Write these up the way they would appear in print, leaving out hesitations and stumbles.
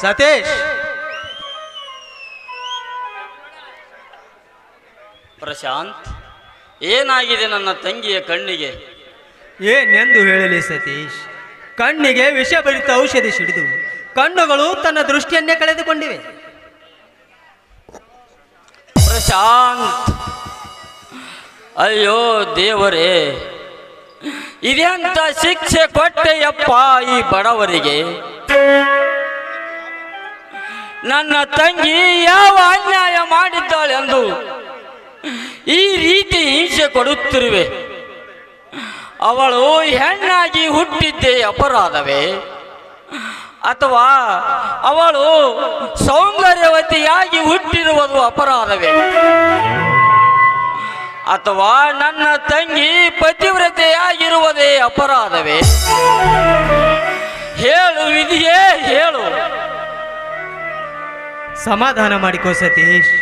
ಸತೀಶ್, ಪ್ರಶಾಂತ್, ಏನಾಗಿದೆ ನನ್ನ ತಂಗಿಯ ಕಣ್ಣಿಗೆ? ಏನೆಂದು ಹೇಳಲಿ ಸತೀಶ್? ಕಣ್ಣಿಗೆ ವಿಷಭರಿತ ಔಷಧಿ ಸಿಡಿದು ಕಣ್ಣುಗಳು ತನ್ನ ದೃಷ್ಟಿಯನ್ನೇ ಕಳೆದುಕೊಂಡಿವೆ. ಪ್ರಶಾಂತ್, ಅಯ್ಯೋ ದೇವರೇ, ಇದೆಂತ ಶಿಕ್ಷೆ ಕೊಟ್ಟೆಯಪ್ಪ ಈ ಬಡವರಿಗೆ. ನನ್ನ ತಂಗಿ ಯಾವ ಅನ್ಯಾಯ ಮಾಡಿದ್ದಾಳೆಂದು ಈ ರೀತಿ ಹಿಂಸೆ ಕೊಡುತ್ತಿರುವೆ. ಅವಳು ಹೆಣ್ಣಾಗಿ ಹುಟ್ಟಿದ್ದೇ ಅಪರಾಧವೇ, ಅಥವಾ ಅವಳು ಸೌಂದರ್ಯವತಿಯಾಗಿ ಹುಟ್ಟಿರುವುದು ಅಪರಾಧವೇ, ಅಥವಾ ನನ್ನ ತಂಗಿ ಪತಿವ್ರತೆಯಾಗಿರುವುದೇ ಅಪರಾಧವೇ? ಹೇಳು ವಿಧಿಯೇ, ಹೇಳು. ಸಮಾಧಾನ ಮಾಡಿಕೋ ಸತೀಶ್.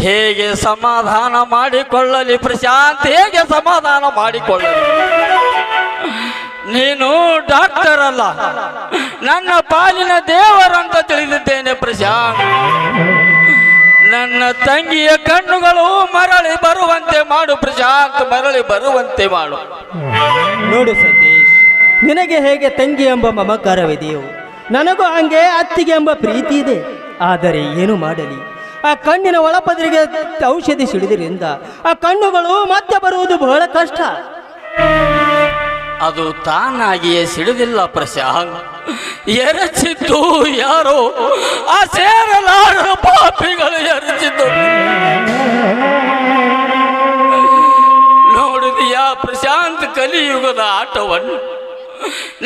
ಹೇಗೆ ಸಮಾಧಾನ ಮಾಡಿಕೊಳ್ಳಲಿ ಪ್ರಶಾಂತ್? ಹೇಗೆ ಸಮಾಧಾನ ಮಾಡಿಕೊಳ್ಳಲಿ? ನೀನು ಡಾಕ್ಟರ್ ಅಲ್ಲ, ನನ್ನ ಪಾಲಿನ ದೇವರಂತ ತಿಳಿದಿದ್ದೇನೆ ಪ್ರಶಾಂತ್. ನನ್ನ ತಂಗಿಯ ಕಣ್ಣುಗಳು ಮರಳಿ ಬರುವಂತೆ ಮಾಡು ಪ್ರಶಾಂತ್, ಮರಳಿ ಬರುವಂತೆ ಮಾಡು. ನೋಡು ಸತೀಶ್, ನಿನಗೆ ಹೇಗೆ ತಂಗಿ ಎಂಬ ಮಮಕಾರವಿದೆಯೋ, ನನಗೂ ಹಂಗೆ ಅತ್ತಿಗೆ ಎಂಬ ಪ್ರೀತಿ ಇದೆ. ಆದರೆ ಏನು ಮಾಡಲಿ, ಆ ಕಣ್ಣಿನ ಒಳಪದರಿಗೆ ಔಷಧಿ ಸಿಡಿದ್ರಿಂದ ಆ ಕಣ್ಣುಗಳು ಮತ್ತೆ ಬರುವುದು ಬಹಳ ಕಷ್ಟ. ಅದು ತಾನಾಗಿಯೇ ಸಿಡಿದಿಲ್ಲ ಪ್ರಶಾಂತ್, ಎರಚಿದ್ದು ಯಾರೋ ಆ ಸೇರಲಾರದ ಪಾಪಿಗಳು ಎರಚಿದ್ದು. ನೋಡಿದೆಯಾ ಪ್ರಶಾಂತ್ ಕಲಿಯುಗದ ಆಟವನ್ನು?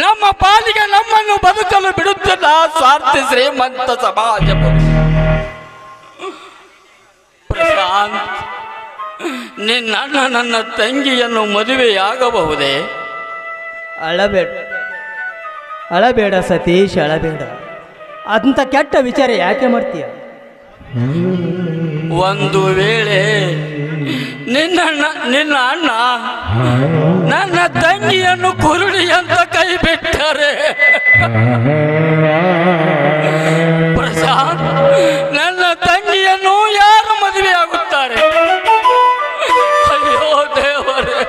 ನಮ್ಮ ಪಾಲಿಗೆ ನಮ್ಮನ್ನು ಬದುಕಲು ಬಿಡುತ್ತಿಲ್ಲ ಸ್ವಾರ್ಥಿ ಶ್ರೀಮಂತ ಸಮಾಜ. ಪ್ರಶಾಂತ್, ನಿನ್ನ ನನ್ನ ತಂಗಿಯನ್ನು ಮದುವೆಯಾಗಬಹುದೇ? ಅಳಬೇಡ, ಅಳಬೇಡ ಸತೀಶ್, ಅಳಬೇಡ. ಅಂತ ಕೆಟ್ಟ ವಿಚಾರ ಯಾಕೆ ಮಾಡ್ತೀಯ? ಒಂದು ವೇಳೆ ನಿನ್ನ ಅಣ್ಣ ನನ್ನ ತಂಗಿಯನ್ನು ಕುರುಡಿ ಅಂತ ಕೈ ಬಿಟ್ಟರೆ ಪ್ರಶಾಂತ್, ನನ್ನ ತಂಗಿಯನ್ನು ಯಾರು ಮದುವೆಯಾಗುತ್ತಾರೆ? ಅಯ್ಯೋ ದೇವರೇ.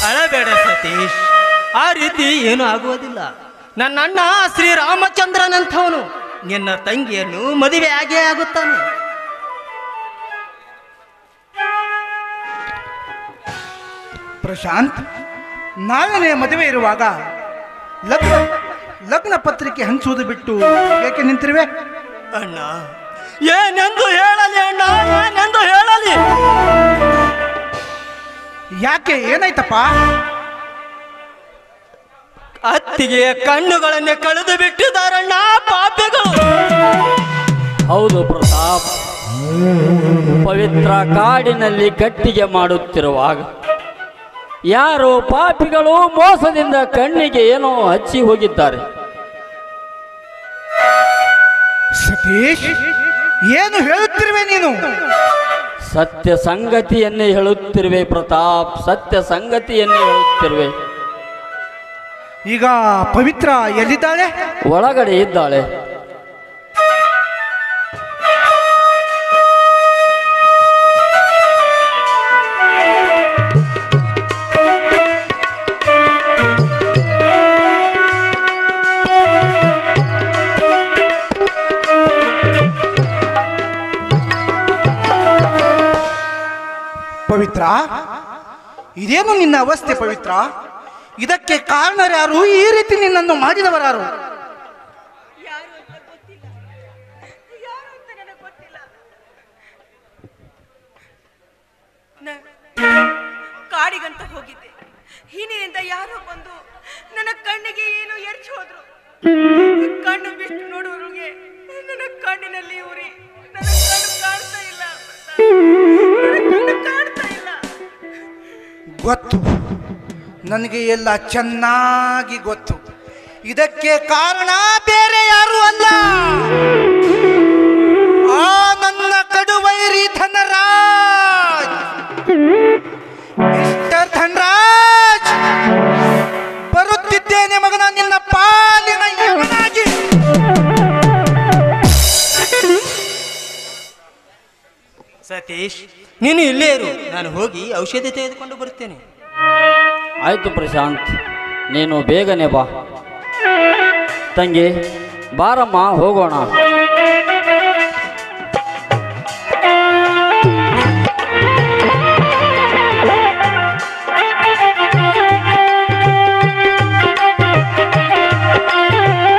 ಅಳಬೇಡ ಸತೀಶ್, ಆ ರೀತಿ ಏನು ಆಗುವುದಿಲ್ಲ. ನನ್ನ ಅಣ್ಣ ಶ್ರೀರಾಮಚಂದ್ರನಂಥವನು ನಿನ್ನ ತಂಗಿಯನ್ನು ಮದುವೆ ಆಗೇ ಆಗುತ್ತಾನೆ. ಪ್ರಶಾಂತ್, ನಾಳೆನೇ ಮದುವೆ ಇರುವಾಗ ಲಗ್ನ ಪತ್ರಿಕೆ ಹಂಚುವುದು ಬಿಟ್ಟು ಏಕೆ ನಿಂತಿರುವೆ? ಅಣ್ಣ, ಏನೆಂದು ಹೇಳಲಿ ಅಣ್ಣ, ಏನೆಂದು ಹೇಳಲಿ? ಯಾಕೆ, ಏನಾಯ್ತಪ್ಪ? ಅತ್ತಿಗೆಯ ಕಣ್ಣುಗಳನ್ನೇ ಕಳೆದು ಬಿಟ್ಟಿದ್ದಾರಣ್ಣ ಪಾಪಿಗಳು. ಹೌದು ಪ್ರತಾಪ್, ಪವಿತ್ರ ಕಾಡಿನಲ್ಲಿ ಕಟ್ಟಿಗೆ ಮಾಡುತ್ತಿರುವಾಗ ಯಾರೋ ಪಾಪಿಗಳು ಮೋಸದಿಂದ ಕಣ್ಣಿಗೆ ಏನೋ ಹಚ್ಚಿ ಹೋಗಿದ್ದಾರೆ. ಸತೀಶ್, ಏನು ಹೇಳುತ್ತಿರುವೆ ನೀನು? ಸತ್ಯ ಸಂಗತಿಯನ್ನೇ ಹೇಳುತ್ತಿರುವೆ ಪ್ರತಾಪ್, ಸತ್ಯ ಸಂಗತಿಯನ್ನೇ ಹೇಳುತ್ತಿರುವೆ. ಈಗ ಪವಿತ್ರ ಎಲ್ಲಿದ್ದಾಳೆ? ಒಳಗಡೆ ಇದ್ದಾಳೆ. ಪವಿತ್ರ, ಇದೇನು ನಿನ್ನ ಅವಸ್ಥೆ ಪವಿತ್ರ? ಇದಕ್ಕೆ ಕಾರಣರ್ಯಾರು? ಈ ರೀತಿ ನಿನ್ನನ್ನು ಮಾಡಿದವರಾರು? ಕಾಡಿಗಂತ ಹೋಗಿದ್ದೆ, ಹೀನಿನಿಂದ ಯಾರೋ ಬಂದು ನನ್ನ ಕಣ್ಣಿಗೆ ಏನು ಎರಚಿ ಹೋದ್ರು. ಕಣ್ಣು ಬಿಟ್ಟು ನೋಡುವವರಿಗೆ ನನ್ನ ಕಣ್ಣಿನಲ್ಲಿ ಉರಿ, ನನ್ನ ಕಣ್ಣು ಕಾಣ್ತಾ ಇಲ್ಲ, ನನ್ನ ಕಣ್ಣು ಕಾಣ್ತಾ ಇಲ್ಲ. ಗೊತ್ತು, ನನಗೆ ಎಲ್ಲ ಚೆನ್ನಾಗಿ ಗೊತ್ತು. ಇದಕ್ಕೆ ಕಾರಣ ಬೇರೆ ಯಾರು ಅಲ್ಲ, ಆ ನನ್ನ ಕಡುವೈರಿ ಧನರಾಜ್. ಮಿಸ್ಟರ್ ಧನರಾಜ್, ಬರುತ್ತಿದ್ದೇನೆ ಮಗನ ನಿನ್ನ ನೀನು ಇಲ್ಲೇ ಇರು, ನಾನು ಹೋಗಿ ಔಷಧಿ ತೆಗೆದುಕೊಂಡು ಬರ್ತೇನೆ. ಆಯಿತು ಪ್ರಶಾಂತ್, ನೀನು ಬೇಗನೆ ಬಾ. ತಂಗಿ ಬಾರಮ್ಮ, ಹೋಗೋಣ.